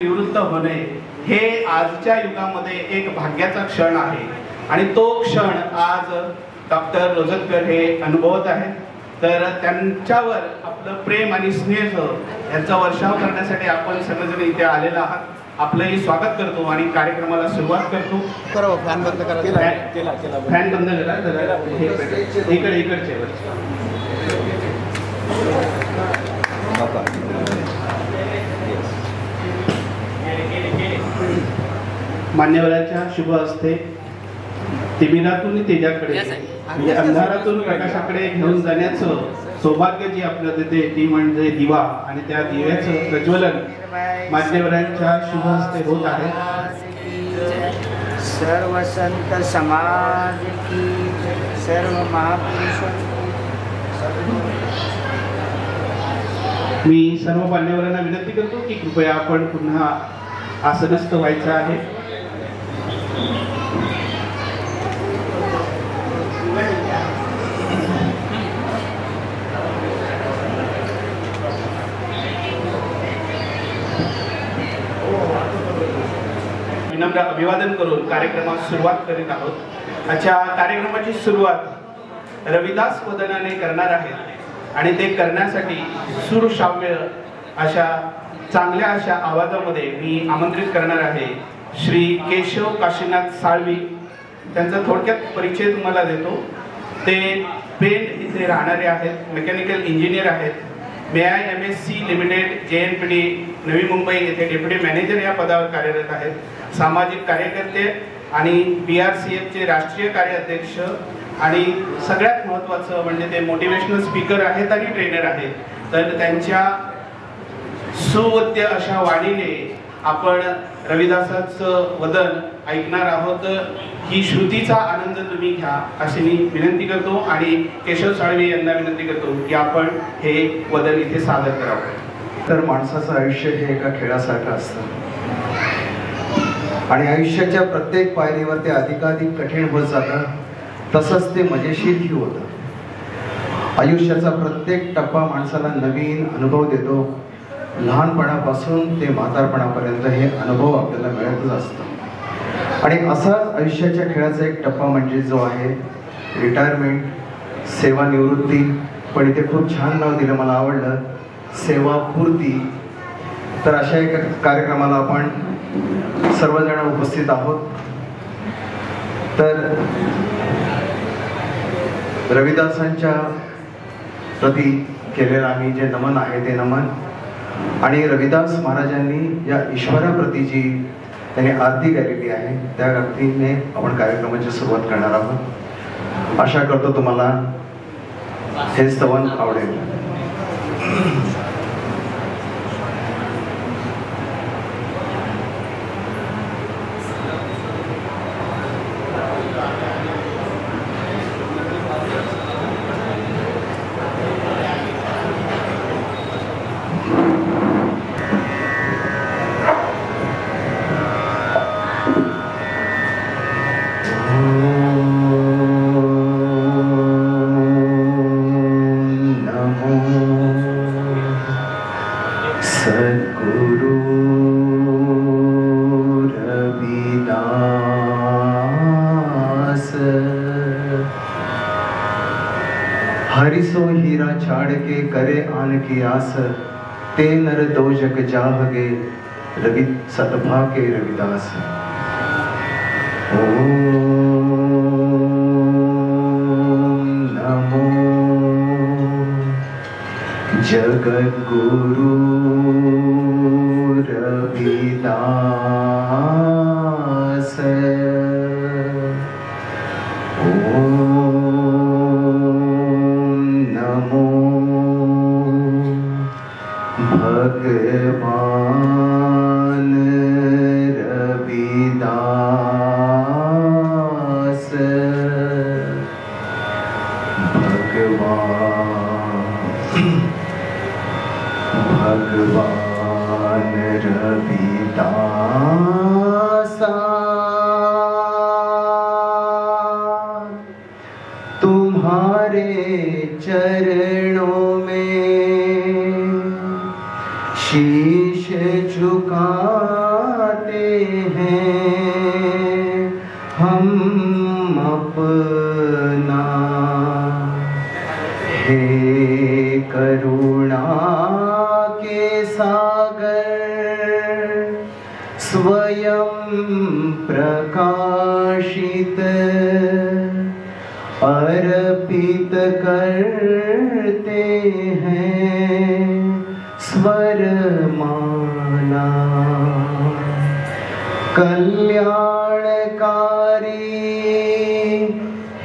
निवृत्त होणे हे आजच्या युगामध्ये एक भाग्याचा क्षण आहे आणि तो क्षण आज डॉक्टर रोजतकर हे अनुभवत आहेत. तर त्यांच्यावर आपलं प्रेम आणि स्नेह यांचा वर्षाव करण्यासाठी आपण सगळेजण इथे आलेला आहात. आपलंही स्वागत करतो आणि कार्यक्रमाला सुरुवात करतो. फॅन बंद करा. फॅन बंद करा. इकडचे मान्यवरांच्या शुभ हस्ते तिमिरातून तेजाकडे म्हणजे अंधारातून प्रकाशाकडे घेऊन जाण्याचं सौभाग्य जी आपल्याला देते ती म्हणजे दिवा आणि त्या दिव्याचं प्रज्वलन मान्यवरांच्या शुभ हस्ते होत आहे. सर्व संत समाज की सर्व महापुरुष. मी सर्व मान्यवरांना विनंती करतो की कृपया आपण पुन्हा आसनस्थ व्हायचं आहे. विनम्र अभिवादन करून कार्यक्रमास सुरुवात करीत आहोत. आजच्या कार्यक्रमाची सुरुवात रविदास वदनाने करणार आहेत आणि ते करण्यासाठी सुरश्राव्य अशा चांगल्या अशा आवाजामध्ये मी आमंत्रित करणार आहे श्री केशव काशीनाथ साळवी. त्यांचा थोडक्यात परिचय तुम्हाला देतो. ते पेण इथे राहणारे आहेत, मेकॅनिकल इंजिनियर आहेत. MSc limited JNPT Navi Mumbai येथे डेप्युटी मॅनेजर या पदावर कार्यरत आहेत. सामाजिक कार्यकर्ते आणि BRCF चे राष्ट्रीय कार्याध्यक्ष आणि सगळ्यात महत्त्वाचं म्हणजे ते मोटिवेशनल स्पीकर आहेत आणि ट्रेनर आहेत. तर त्यांच्या सुवद्य अशा वाणीने आपण रविदासाचं वदन ऐकणार आहोत. ही श्रुतीचा आनंद तुम्ही घ्या अशी मी विनंती करतो आणि केशव साळवी यांना विनंती करतो की आपण हे वदन इथे सादर करावं. तर माणसाचं आयुष्य हे एका खेळासारखं असतं आणि आयुष्याच्या प्रत्येक पायरीवर ते अधिकाधिक कठीण होत जातं. तसंच ते मजेशीरही होतं. आयुष्याचा प्रत्येक टप्पा माणसाला नवीन अनुभव देतो. लहानपणापासून ते म्हातारपणापर्यंत हे अनुभव आपल्याला मिळतच असतो. आणि असाच आयुष्याच्या खेळाचा एक टप्पा म्हणजे जो आहे रिटायरमेंट, सेवानिवृत्ती. पण इथे खूप छान नाव दिलं, मला आवडलं, सेवापूर्ती. तर अशा एका कार्यक्रमाला आपण सर्वजण उपस्थित आहोत. तर रविदासांच्या प्रती केलेलं आम्ही जे नमन आहे ते नमन आणि रविदास महाराजांनी या ईश्वराप्रती जी त्यांनी आरती गायलेली आहे त्या आरतीने आपण कार्यक्रमाची सुरुवात करणार आहोत. आशा करतो तुम्हाला हे स्तवन आवडेल. हरिसो हीरा छाड़ के करे आन की आस, ते नर दो जग जाहगे रवि सतभा के रविदास. ओम नमो जगद्गुरु रविदास. भगवान रविदास, भगवान रविदासा, तुम्हारे चरणों में शीश झुका स्वयं प्रकाशित अर्पित करते हैं स्वर माला। कल्याणकारी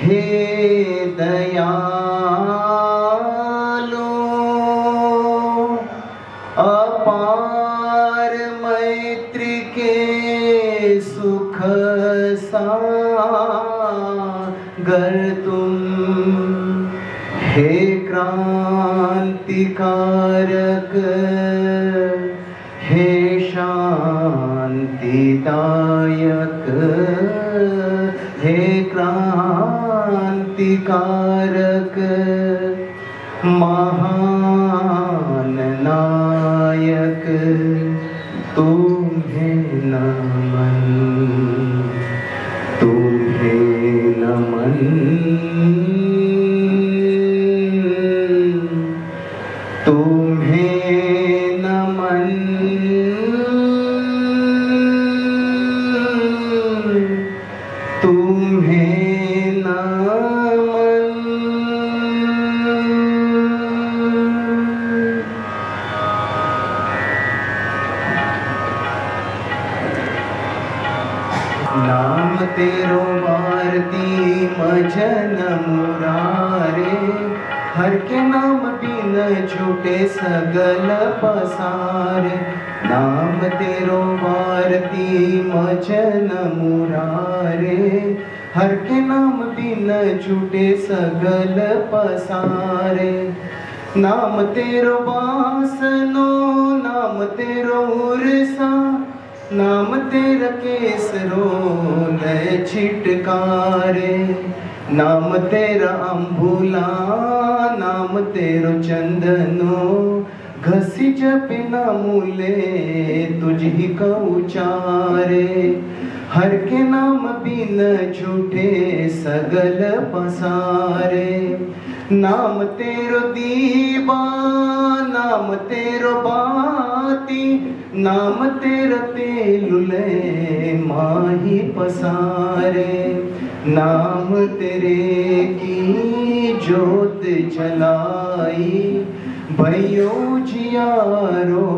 हे दयालु अपार मैत्री के सुख सागर तुम। हे क्रांतिकारक हे शांतिदायक हे क्रांतिकारक महान नायक तुम्हें नमन तुम्हें नमन तुम्हें नमन तुम्हें नमन। नाम तेरो भारती मजन मुरारे हर के नाम बिन छूटे सगल पसारे। नाम तेरो भारती मजन मुरारे हर के नाम बिन छूटे सगल पसारे। नाम तेरो बासनो नाम तेरो उर्सा नाम तेरा केसरो लय छिटकारे। नाम तेरा अम्बुला नाम तेरो चंदनो घसी जपिना मूले तुझी का उचारे। हर के नाम बिन झूठे सगल पसारे। नाम तेरो दीवा नाम तेरो बाती नाम तेरा तेलुले माही पसारे। नाम तेरे की जोत जलाई भयो जियारो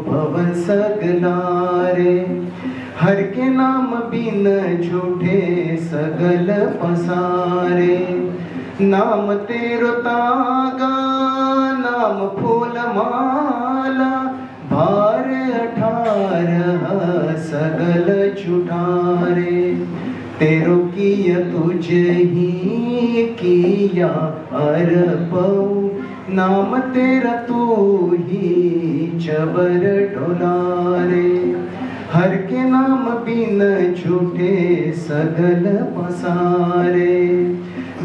भवन सगलारे। हर के नाम बिन झूठे सगल पसारे। नाम तेरो तागा नाम फूल माला भार 18 सगल छुटारे। तेरो किया तुझे ही किया अर्पौ नाम तेरा तू ही चबर डोलारे। हर के नाम बिन झूठे सगल पसारे।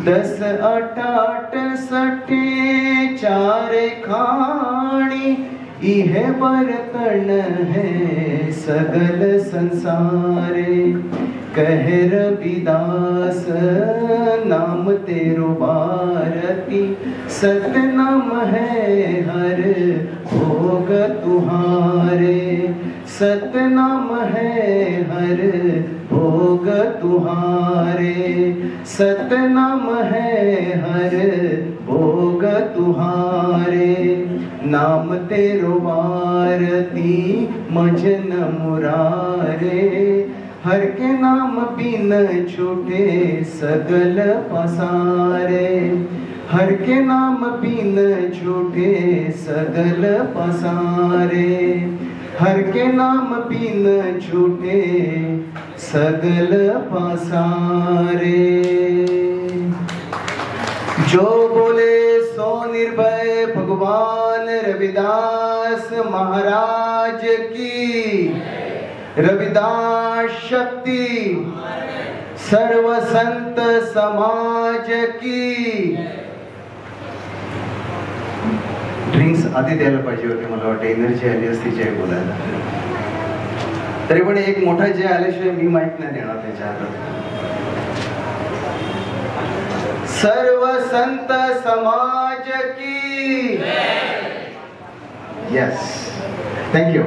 10 8 68 चारे खाणी इह बर्तन है सगल संसारे। कह रविदास नाम तेरो भारती सत्य नाम है हर भोग तुहारे। सत्य नाम है हर भोग तुहारे। सत्य नाम है हर भोग तुहारे। नाम तेरो भारती मजन मुरारे हर के नाम बिन छूटे सगल पसारे। हर के नाम बिन छूटे सगल पसारे। हर के नाम बिन छूटे सगल पसारे। जो बोले सो निर्भय भगवान रविदास महाराज की। रविदास शक्ति सर्व संत समाज की। ड्रिंक्स आधी द्यायला पाहिजे होते मला वाटतं एनर्जी आली असती जय बोलायला. तरी पण एक मोठा जय आल्याशिवाय मी माईक नाही देणार त्याच्या हातात. सर्व संत समाज की. Yes thank you.